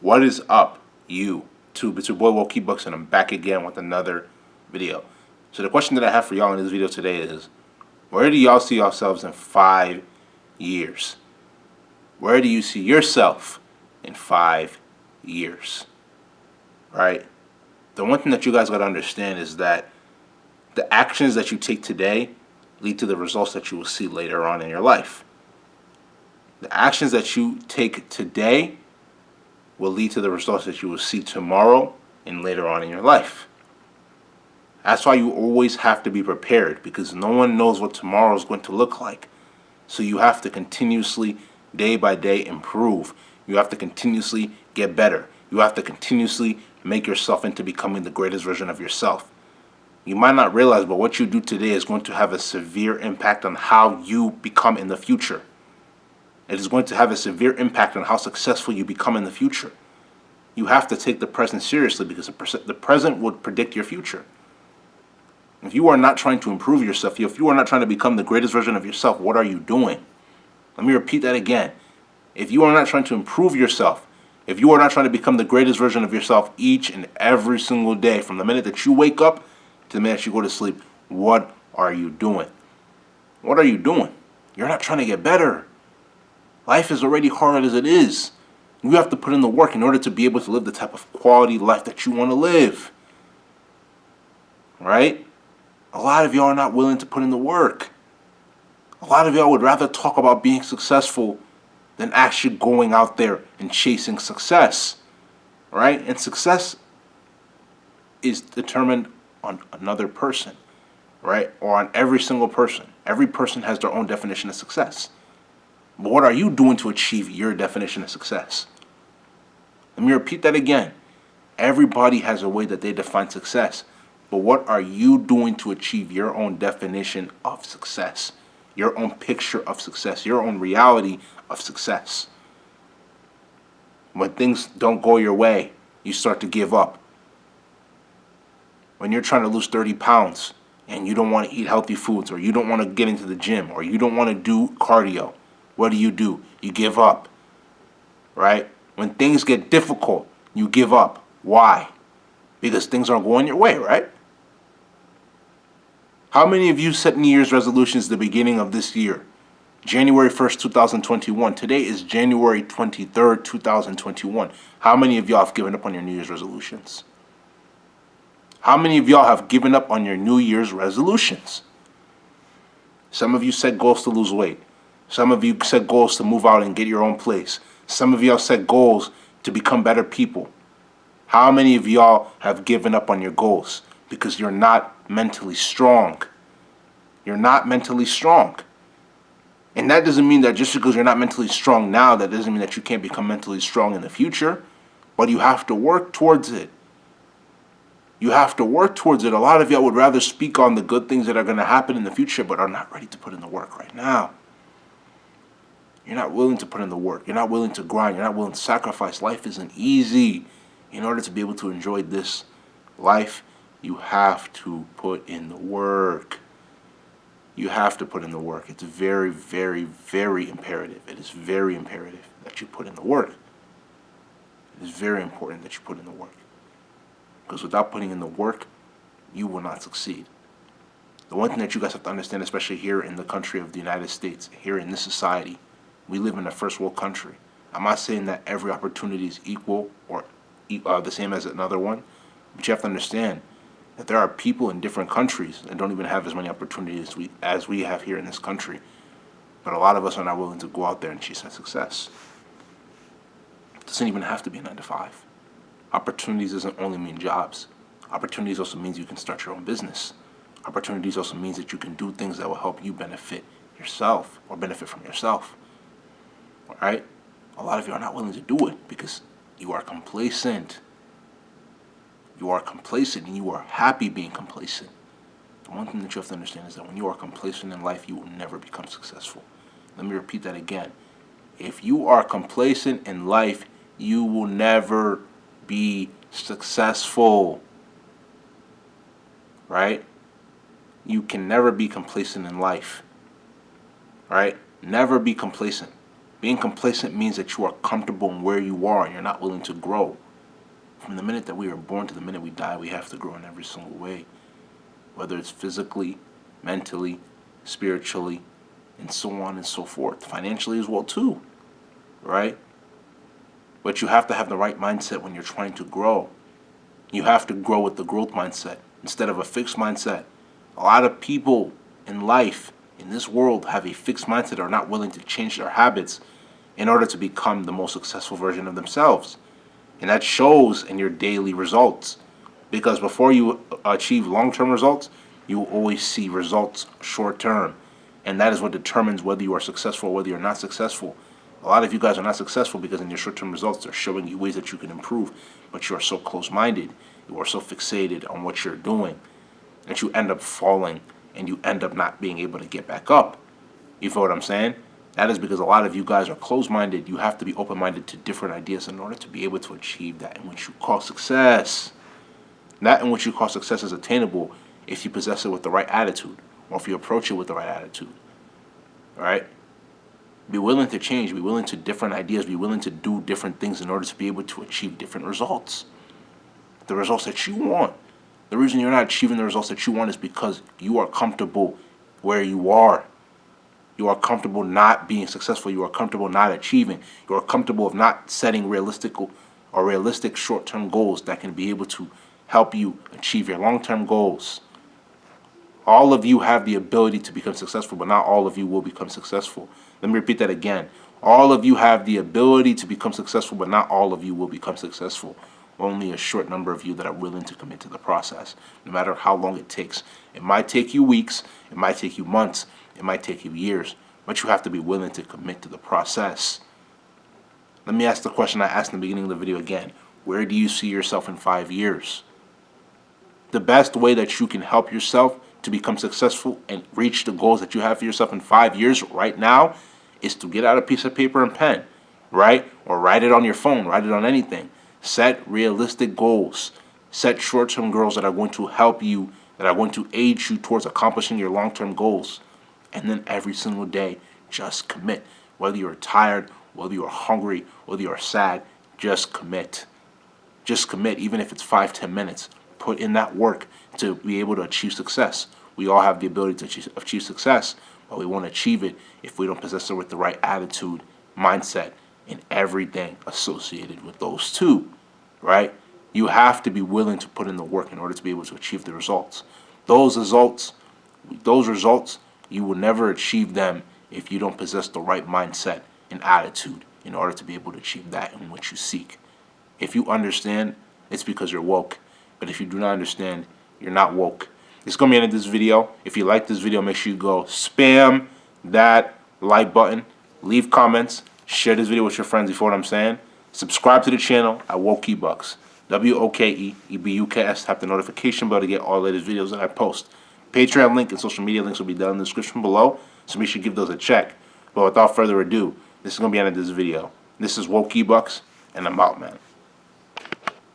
What is up, YouTube? It's your boy Wokey Bucks, and I'm back again with another video. So the question that I have for y'all in this video today is, where do y'all see yourselves in 5 years? Where do you see yourself in 5 years? Right? The one thing that you guys got to understand is that the actions that you take today lead to the results that you will see later on in your life. The actions that you take today will lead to the results that you will see tomorrow and later on in your life. That's why you always have to be prepared, because no one knows what tomorrow is going to look like. So you have to continuously, day by day, improve. You have to continuously get better. You have to continuously make yourself into becoming the greatest version of yourself. You might not realize, but what you do today is going to have a severe impact on how you become in the future. It is going to have a severe impact on how successful you become in the future. You have to take the present seriously, because the present would predict your future. If you are not trying to improve yourself, if you are not trying to become the greatest version of yourself, what are you doing? Let me repeat that again. If you are not trying to improve yourself, if you are not trying to become the greatest version of yourself each and every single day, from the minute that you wake up to the minute you go to sleep, what are you doing? What are you doing? You're not trying to get better. Life is already hard as it is. You have to put in the work in order to be able to live the type of quality life that you want to live. Right? A lot of y'all are not willing to put in the work. A lot of y'all would rather talk about being successful than actually going out there and chasing success. Right? And success is determined on another person. Right? Or on every single person. Every person has their own definition of success. But what are you doing to achieve your definition of success? Let me repeat that again. Everybody has a way that they define success. But what are you doing to achieve your own definition of success? Your own picture of success, your own reality of success. When things don't go your way, you start to give up. When you're trying to lose 30 pounds and you don't want to eat healthy foods, or you don't want to get into the gym, or you don't want to do cardio, what do? You give up. Right? When things get difficult, you give up. Why? Because things aren't going your way, right? How many of you set New Year's resolutions at the beginning of this year? January 1st, 2021. Today is January 23rd, 2021. How many of y'all have given up on your New Year's resolutions? How many of y'all have given up on your New Year's resolutions? Some of you set goals to lose weight. Some of you set goals to move out and get your own place. Some of y'all set goals to become better people. How many of y'all have given up on your goals because you're not mentally strong? You're not mentally strong. And that doesn't mean that just because you're not mentally strong now, that doesn't mean that you can't become mentally strong in the future. But you have to work towards it. You have to work towards it. A lot of y'all would rather speak on the good things that are going to happen in the future, but are not ready to put in the work right now. You're not willing to put in the work. You're not willing to grind. You're not willing to sacrifice. Life isn't easy. In order to be able to enjoy this life, you have to put in the work. You have to put in the work. It's very, very, very imperative. It is very imperative that you put in the work. It is very important that you put in the work. Because without putting in the work, you will not succeed. The one thing that you guys have to understand, especially here in the country of the United States, here in this society, we live in a first world country. I'm not saying that every opportunity is equal or the same as another one, but you have to understand that there are people in different countries that don't even have as many opportunities as we have here in this country. But a lot of us are not willing to go out there and chase that success. It doesn't even have to be a 9 to 5. Opportunities doesn't only mean jobs. Opportunities also means you can start your own business. Opportunities also means that you can do things that will help you benefit yourself or benefit from yourself. All right? A lot of you are not willing to do it because you are complacent. You are complacent and you are happy being complacent. The one thing that you have to understand is that when you are complacent in life, you will never become successful. Let me repeat that again. If you are complacent in life, you will never be successful. Right? You can never be complacent in life. Right? Never be complacent. Being complacent means that you are comfortable in where you are and you're not willing to grow. From the minute that we are born to the minute we die, we have to grow in every single way, whether it's physically, mentally, spiritually, and so on and so forth. Financially as well too, right? But you have to have the right mindset when you're trying to grow. You have to grow with the growth mindset instead of a fixed mindset. A lot of people in life, in this world, have a fixed mindset, are not willing to change their habits in order to become the most successful version of themselves. And that shows in your daily results. Because before you achieve long-term results, you will always see results short-term. And that is what determines whether you are successful or whether you're not successful. A lot of you guys are not successful because in your short-term results, they're showing you ways that you can improve, but you are so close-minded, you are so fixated on what you're doing, that you end up falling and you end up not being able to get back up. You feel what I'm saying? That is because a lot of you guys are closed-minded. You have to be open-minded to different ideas in order to be able to achieve that in which you call success. That in which you call success is attainable if you possess it with the right attitude, or if you approach it with the right attitude. All right? Be willing to change. Be willing to different ideas. Be willing to do different things in order to be able to achieve different results. The results that you want. The reason you're not achieving the results that you want is because you are comfortable where you are. You are comfortable not being successful. You are comfortable not achieving. You are comfortable of not setting realistic short-term goals that can be able to help you achieve your long-term goals. All of you have the ability to become successful, but not all of you will become successful. Let me repeat that again. All of you have the ability to become successful, but not all of you will become successful. Only a short number of you that are willing to commit to the process, no matter how long it takes. It might take you weeks, it might take you months, it might take you years, but you have to be willing to commit to the process. Let me ask the question I asked in the beginning of the video again. Where do you see yourself in 5 years? The best way that you can help yourself to become successful and reach the goals that you have for yourself in 5 years right now is to get out a piece of paper and pen, right? Or write it on your phone, write it on anything. Set realistic goals. Set short-term goals that are going to help you, that are going to aid you towards accomplishing your long-term goals. And then every single day, just commit. Whether you're tired, whether you're hungry, whether you're sad, just commit. Just commit, even if it's 5-10 minutes. Put in that work to be able to achieve success. We all have the ability to achieve success, but we won't achieve it if we don't possess it with the right attitude, mindset, and everything associated with those two, right? You have to be willing to put in the work in order to be able to achieve the results. Those results, you will never achieve them if you don't possess the right mindset and attitude in order to be able to achieve that in which you seek. If you understand, it's because you're woke. But if you do not understand, you're not woke. This is going to be the end of this video. If you like this video, make sure you go spam that like button, leave comments, share this video with your friends, you feel what I'm saying? Subscribe to the channel at WokeEbucks, WOKEEBUKS. Tap the notification bell to get all the latest videos that I post. Patreon link and social media links will be down in the description below, so make sure you give those a check. But without further ado, this is going to be the end of this video. This is WokeEbucks, and I'm out, man.